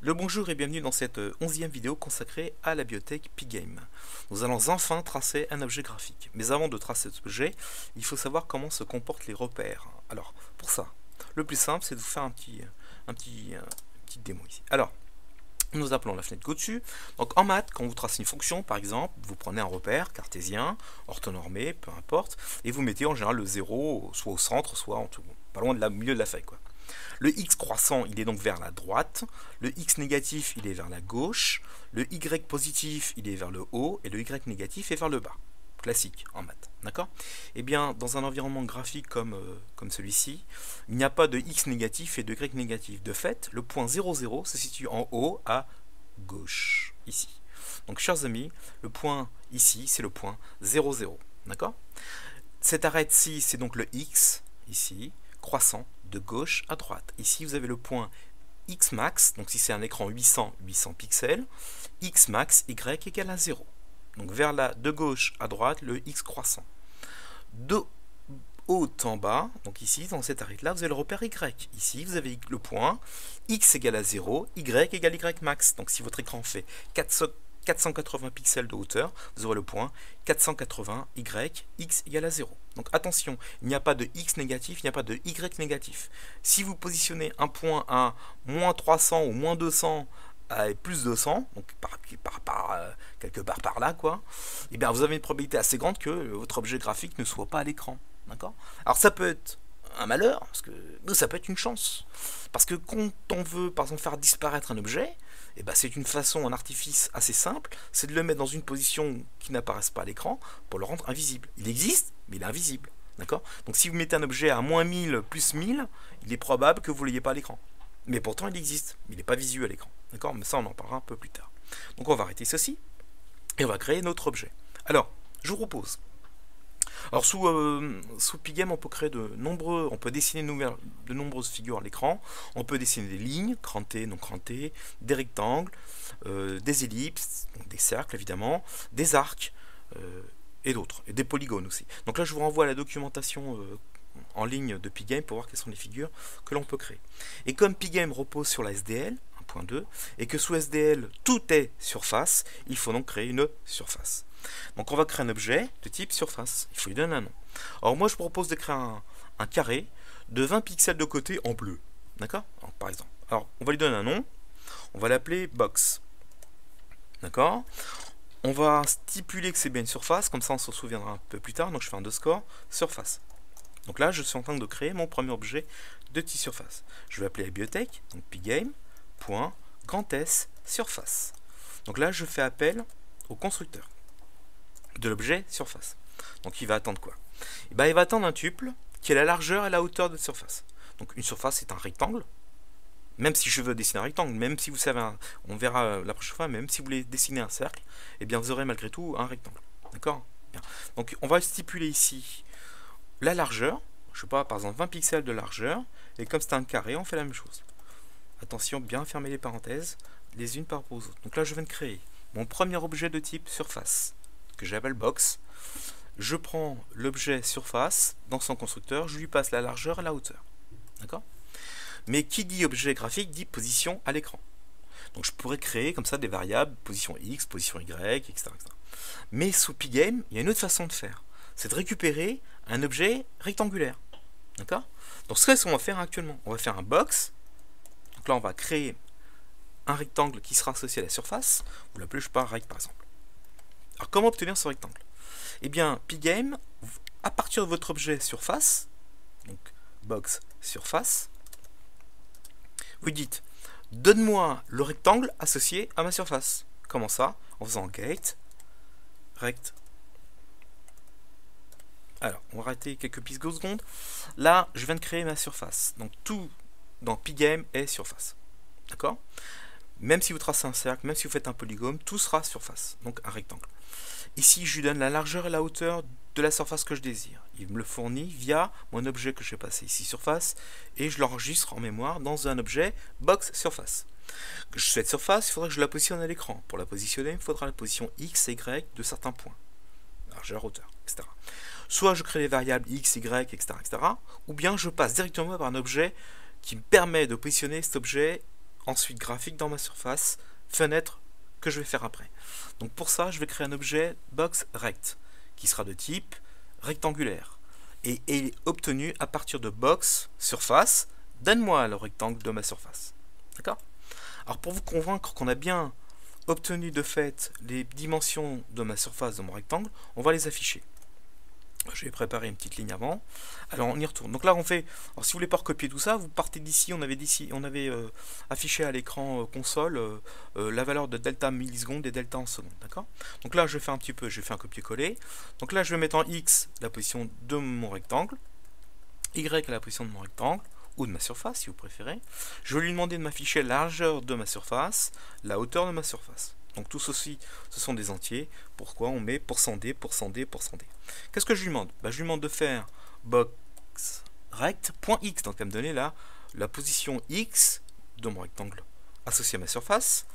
Le bonjour et bienvenue dans cette 11e vidéo consacrée à la bibliothèque Pygame. Nous allons enfin tracer un objet graphique. Mais avant de tracer cet objet, il faut savoir comment se comportent les repères. Alors, pour ça, le plus simple, c'est de vous faire une petite démo ici. Alors, nous appelons la fenêtre au-dessus. Donc en maths, quand vous tracez une fonction, par exemple, vous prenez un repère cartésien, orthonormé, peu importe, et vous mettez en général le 0 soit au centre, soit en tout, pas loin de milieu de la feuille, quoi. Le x croissant, il est donc vers la droite, le x négatif, il est vers la gauche, le y positif, il est vers le haut, et le y négatif est vers le bas. Classique en maths, d'accord? Eh bien, dans un environnement graphique comme celui-ci, il n'y a pas de x négatif et de y négatif. De fait, le point 0, 0 se situe en haut à gauche, ici. Donc, chers amis, le point ici, c'est le point 0, 0, d'accord? Cette arête-ci, c'est donc le x, ici, croissant de gauche à droite. Ici, vous avez le point x max, donc si c'est un écran 800 pixels, x max, y égale à 0. Donc de gauche à droite, le x croissant. De haut en bas, donc ici, dans cette arête-là, vous avez le repère y. Ici, vous avez le point x égale à 0, y égale y max. Donc si votre écran fait 480 pixels de hauteur, vous aurez le point 480 y, x égale à 0. Donc attention, il n'y a pas de x négatif, il n'y a pas de y négatif. Si vous positionnez un point à moins 300 ou moins 200 et plus 200, donc quelque part par là, quoi, et bien vous avez une probabilité assez grande que votre objet graphique ne soit pas à l'écran. D'accord ? Alors ça peut être un malheur, mais ça peut être une chance. Parce que quand on veut, par exemple, faire disparaître un objet, et ben c'est une façon, un artifice assez simple, c'est de le mettre dans une position qui n'apparaisse pas à l'écran pour le rendre invisible. Il existe, mais il est invisible. D'accord ? Donc si vous mettez un objet à moins 1000 plus 1000, il est probable que vous ne l'ayez pas à l'écran. Mais pourtant il existe, mais il n'est pas visuel à l'écran. D'accord ? Mais ça on en parlera un peu plus tard. Donc on va arrêter ceci, et on va créer notre objet. Alors, je vous propose. Alors sous Pygame, on peut créer on peut dessiner de nombreuses figures à l'écran. On peut dessiner des lignes, crantées, non crantées, des rectangles, des ellipses, donc des cercles évidemment, des arcs et d'autres, et des polygones aussi. Donc là, je vous renvoie à la documentation en ligne de Pygame pour voir quelles sont les figures que l'on peut créer. Et comme Pygame repose sur la SDL 1.2 et que sous SDL tout est surface, il faut donc créer une surface. Donc on va créer un objet de type surface. Il faut lui donner un nom. Alors moi je propose de créer un carré de 20 pixels de côté en bleu. D'accord ? Par exemple. Alors on va lui donner un nom. On va l'appeler box. D'accord ? On va stipuler que c'est bien une surface. Comme ça on se souviendra un peu plus tard. Donc je fais un underscore surface. Donc là je suis en train de créer mon premier objet de type surface. Je vais appeler la bibliothèque. Donc pygame.grandS surface. Donc là je fais appel au constructeur de l'objet surface. Donc il va attendre quoi? Il va attendre un tuple qui est la largeur et la hauteur de cette surface. Donc une surface c'est un rectangle. Même si je veux dessiner un rectangle, même si vous savez, on verra la prochaine fois, même si vous voulez dessiner un cercle, eh bien vous aurez malgré tout un rectangle. D'accord? Donc on va stipuler ici la largeur, je sais pas, par exemple 20 pixels de largeur, et comme c'est un carré, on fait la même chose. Attention, bien fermer les parenthèses, les unes par rapport aux autres. Donc là je viens de créer mon premier objet de type surface, que j'appelle box. Je prends l'objet surface dans son constructeur, je lui passe la largeur et la hauteur. D'accord ? Mais qui dit objet graphique dit position à l'écran. Donc je pourrais créer comme ça des variables, position X, position Y, etc. Mais sous Pygame, il y a une autre façon de faire. C'est de récupérer un objet rectangulaire. D'accord ? Donc c'est ce qu'on va faire actuellement. On va faire un box. Donc là on va créer un rectangle qui sera associé à la surface. Vous l'appelez, je sais pas, rect par exemple. Alors comment obtenir ce rectangle? Eh bien, Pygame, à partir de votre objet surface, donc box surface, vous dites, donne-moi le rectangle associé à ma surface. Comment ça? En faisant get, rect. Alors, on va arrêter quelques petites secondes. Là, je viens de créer ma surface. Donc tout dans Pygame est surface. D'accord? Même si vous tracez un cercle, même si vous faites un polygone, tout sera surface, donc un rectangle. Ici, je lui donne la largeur et la hauteur de la surface que je désire. Il me le fournit via mon objet que je vais passer ici, surface, et je l'enregistre en mémoire dans un objet box surface. Cette surface, il faudrait que je la positionne à l'écran. Pour la positionner, il faudra la position X et Y de certains points. Largeur, hauteur, etc. Soit je crée les variables X, Y, etc., ou bien je passe directement par un objet qui me permet de positionner cet objet ensuite graphique dans ma surface, fenêtre que je vais faire après. Donc pour ça, je vais créer un objet boxRect qui sera de type rectangulaire et est obtenu à partir de box surface. Donne-moi le rectangle de ma surface. D'accord? Alors pour vous convaincre qu'on a bien obtenu de fait les dimensions de ma surface de mon rectangle, on va les afficher. Je vais préparer une petite ligne avant. Alors on y retourne. Donc là on fait. Alors si vous voulez pas recopier tout ça, vous partez d'ici. On avait affiché à l'écran console la valeur de delta millisecondes et delta en secondes. D'accord? Donc là je vais faire un petit peu. Je vais faire un copier-coller. Donc là je vais mettre en X la position de mon rectangle, Y la position de mon rectangle, ou de ma surface si vous préférez. Je vais lui demander de m'afficher la largeur de ma surface, la hauteur de ma surface. Donc tout ceci, ce sont des entiers. Pourquoi on met %d, %d, %d. Qu'est-ce que je lui demande? Je lui demande de faire boxRect.x, donc elle me donner là la position x de mon rectangle associé à ma surface.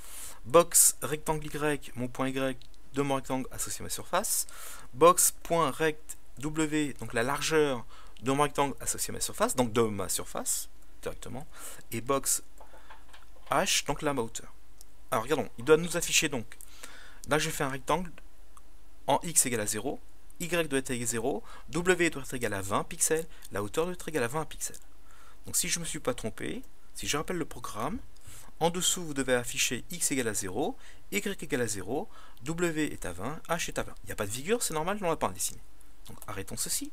Box rectangle y, mon point y de mon rectangle associé à ma surface. Box.rect w, donc la largeur de mon rectangle associé à ma surface, donc de ma surface directement. Et box h, donc la hauteur. Alors regardons, il doit nous afficher donc. Là je fais un rectangle en x égale à 0, y doit être égal à 0, w doit être égal à 20 pixels, la hauteur doit être égale à 20 pixels. Donc si je ne me suis pas trompé, si je rappelle le programme, en dessous vous devez afficher x égale à 0, y égale à 0, w est à 20, h est à 20. Il n'y a pas de figure, c'est normal, je n'en ai pas à dessiner. Donc arrêtons ceci.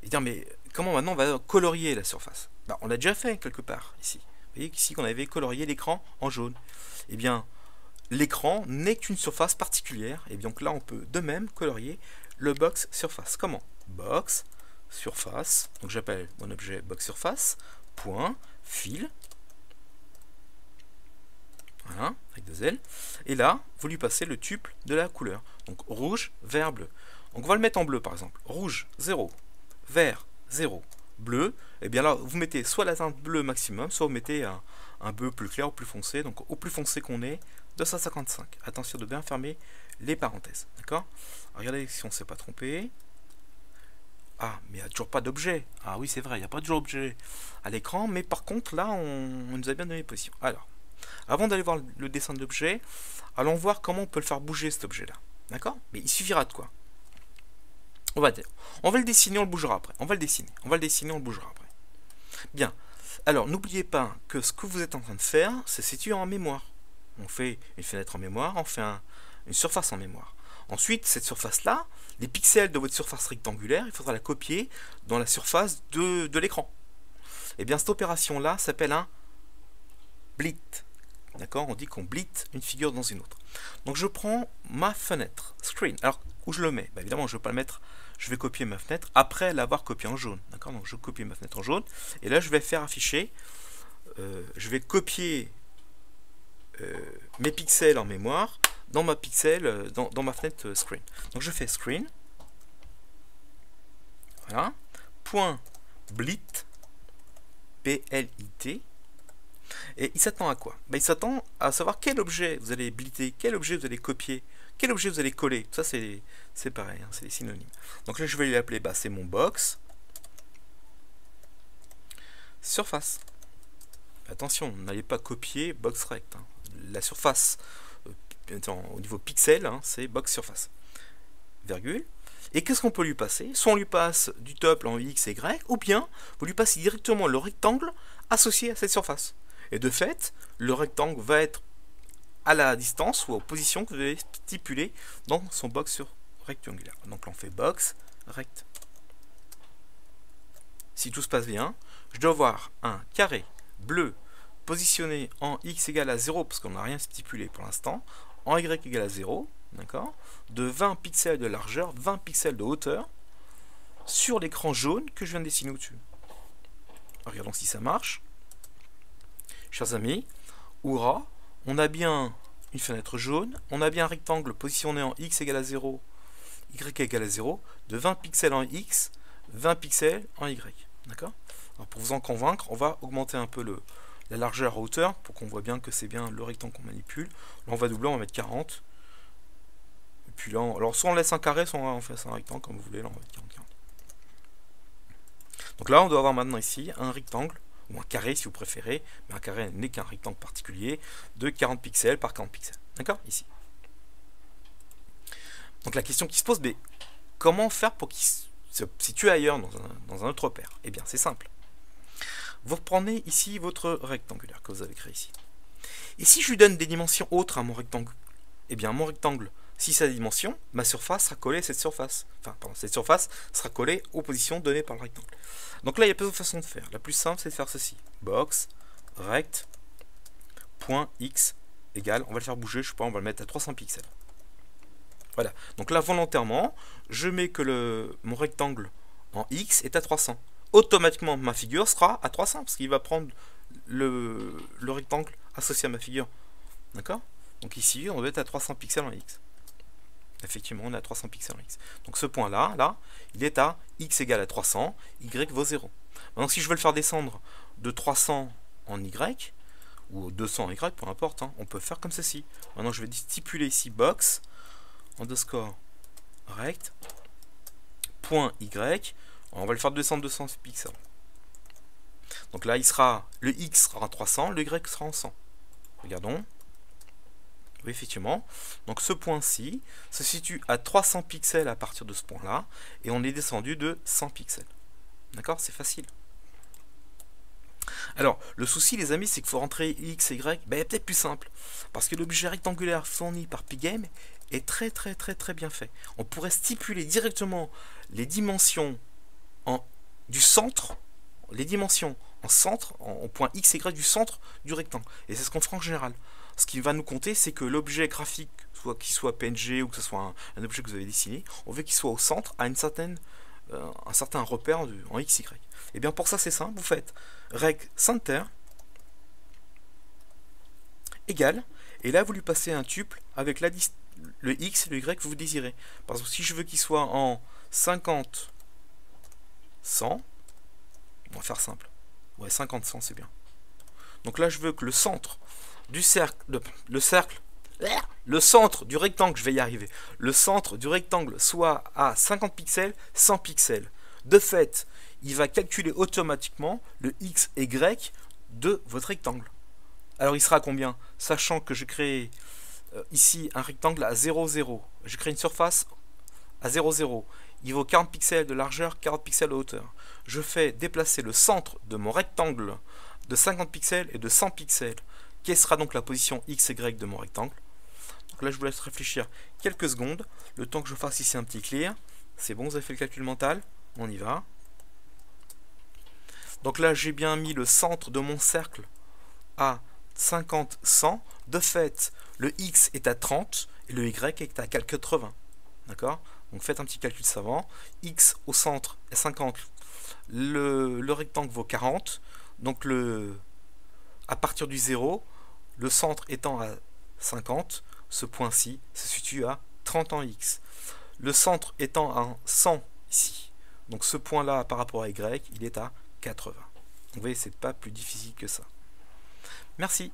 Et dire mais comment maintenant on va colorier la surface? On l'a déjà fait quelque part ici. Vous voyez qu'ici qu'on avait colorié l'écran en jaune. Eh bien, l'écran n'est qu'une surface particulière. Et donc là, on peut de même colorier le box surface. Comment? Box surface. Donc j'appelle mon objet box surface. Point fil. Voilà, avec 2 L. Et là, vous lui passez le tuple de la couleur. Donc rouge, vert, bleu. Donc on va le mettre en bleu par exemple. Rouge, 0. Vert, 0. Bleu, et bien là, vous mettez soit la teinte bleue maximum, soit vous mettez un bleu plus clair ou plus foncé. Donc au plus foncé qu'on est, 255. Attention de bien fermer les parenthèses. D'accord? Regardez si on ne s'est pas trompé. Ah, mais il n'y a toujours pas d'objet. Ah oui, c'est vrai, il n'y a pas de objet à l'écran. Mais par contre, là, on nous a bien donné les positions. Alors, avant d'aller voir le dessin de l'objet, allons voir comment on peut le faire bouger cet objet-là. D'accord? Mais il suffira de quoi? On va le dessiner, on le bougera après. On va le dessiner, on le bougera après. Bien. Alors, n'oubliez pas que ce que vous êtes en train de faire, c'est situé en mémoire. On fait une fenêtre en mémoire, on fait une surface en mémoire. Ensuite, cette surface-là, les pixels de votre surface rectangulaire, il faudra la copier dans la surface de l'écran. Et bien, cette opération-là s'appelle un blit. D'accord? On dit qu'on blit une figure dans une autre. Donc, je prends ma fenêtre, screen. Alors, où je le mets? Évidemment, je ne vais pas le mettre. Je vais copier ma fenêtre après l'avoir copiée en jaune. D'accord? Donc je copie ma fenêtre en jaune. Et là, je vais faire afficher. Je vais copier mes pixels en mémoire dans ma dans ma fenêtre screen. Donc je fais screen. Voilà. Point blit. P-L-I-T. Et il s'attend à quoi? Il s'attend à savoir quel objet vous allez blitter, quel objet vous allez copier, quel objet vous allez coller. Ça, c'est pareil, hein, c'est des synonymes. Donc là, je vais l'appeler, c'est mon box surface. Attention, n'allez pas copier box rect. Hein. La surface, au niveau pixel, hein, c'est box surface. Virgule. Et qu'est-ce qu'on peut lui passer? Soit on lui passe du tuple en X et Y, ou bien vous lui passez directement le rectangle associé à cette surface. Et de fait, le rectangle va être à la distance ou aux positions que vous avez stipulées dans son box rectangulaire. Donc là, on fait box rect. Si tout se passe bien, je dois avoir un carré bleu positionné en X égale à 0, parce qu'on n'a rien stipulé pour l'instant, en Y égale à 0, d'accord, de 20 pixels de largeur, 20 pixels de hauteur, sur l'écran jaune que je viens de dessiner au-dessus. Regardons si ça marche. Chers amis, hurrah, on a bien une fenêtre jaune, on a bien un rectangle positionné en X égale à 0, Y égale à 0, de 20 pixels en X, 20 pixels en Y. D'accord? Alors pour vous en convaincre, on va augmenter un peu la largeur à hauteur pour qu'on voit bien que c'est bien le rectangle qu'on manipule. Là on va doubler, on va mettre 40. Et puis là, alors soit on laisse un carré, soit on fait un rectangle comme vous voulez, là on va mettre 40. Donc là on doit avoir maintenant ici un rectangle, ou un carré si vous préférez, mais un carré n'est qu'un rectangle particulier, de 40 pixels par 40 pixels. D'accord? Ici. Donc la question qui se pose, mais comment faire pour qu'il se situe ailleurs dans un autre repère? Eh bien, c'est simple. Vous reprenez ici votre rectangulaire que vous avez créé ici. Et si je lui donne des dimensions autres à mon rectangle, eh bien, mon rectangle, si sa dimension, ma surface sera collée à cette surface. Enfin, pardon, cette surface sera collée aux positions données par le rectangle. Donc là, il y a plusieurs façons de faire. La plus simple, c'est de faire ceci. Box, rect, point x égale, on va le faire bouger, je sais pas, on va le mettre à 300 pixels. Voilà. Donc là, volontairement, je mets que mon rectangle en x est à 300. Automatiquement, ma figure sera à 300, parce qu'il va prendre le rectangle associé à ma figure. D'accord? Donc ici, on doit être à 300 pixels en x. Effectivement, on est à 300 pixels en x. Donc ce point-là, là, il est à x égale à 300, y vaut 0. Maintenant, si je veux le faire descendre de 300 en y, ou 200 en y, peu importe, hein, on peut faire comme ceci. Maintenant, je vais stipuler ici box, underscore rect, point y, on va le faire descendre de 200 pixels. Donc là, le x sera en 300, le y sera en 100. Regardons. Oui, effectivement. Donc ce point-ci se situe à 300 pixels à partir de ce point-là, et on est descendu de 100 pixels. D'accord? C'est facile. Alors, le souci, les amis, c'est qu'il faut rentrer x et y. Ben, peut-être plus simple. Parce que l'objet rectangulaire fourni par Pygame est très bien fait. On pourrait stipuler directement les dimensions du centre, les dimensions en centre, au point x et y du centre du rectangle. Et c'est ce qu'on fera en général. Ce qui va nous compter, c'est que l'objet graphique, qu'il soit PNG ou que ce soit un objet que vous avez dessiné, on veut qu'il soit au centre à un certain repère en x, y. Et bien pour ça, c'est simple, vous faites rect center égale, et là vous lui passez un tuple avec le x et le y que vous désirez. Par exemple, si je veux qu'il soit en 50, 100, on va faire simple. Ouais, 50, 100, c'est bien. Donc là, je veux que le centre du cercle, le centre du rectangle, je vais y arriver, le centre du rectangle soit à 50 pixels, 100 pixels. De fait, il va calculer automatiquement le x et y de votre rectangle. Alors il sera à combien? Sachant que je crée ici un rectangle à 0, 0. Je crée une surface à 0, 0. Il vaut 40 pixels de largeur, 40 pixels de hauteur. Je fais déplacer le centre de mon rectangle de 50 pixels et de 100 pixels. Quelle sera donc la position x et y de mon rectangle? Donc là, je vous laisse réfléchir quelques secondes. Le temps que je fasse ici un petit clear. C'est bon, vous avez fait le calcul mental? On y va. Donc là, j'ai bien mis le centre de mon cercle à 50, 100. De fait, le x est à 30 et le y est à 80. D'accord? Donc faites un petit calcul savant. X au centre est 50. Le rectangle vaut 40. Donc à partir du 0, le centre étant à 50, ce point-ci se situe à 30 en x. Le centre étant à 100 ici. Donc ce point-là par rapport à y, il est à 80. Vous voyez, c'est pas plus difficile que ça. Merci.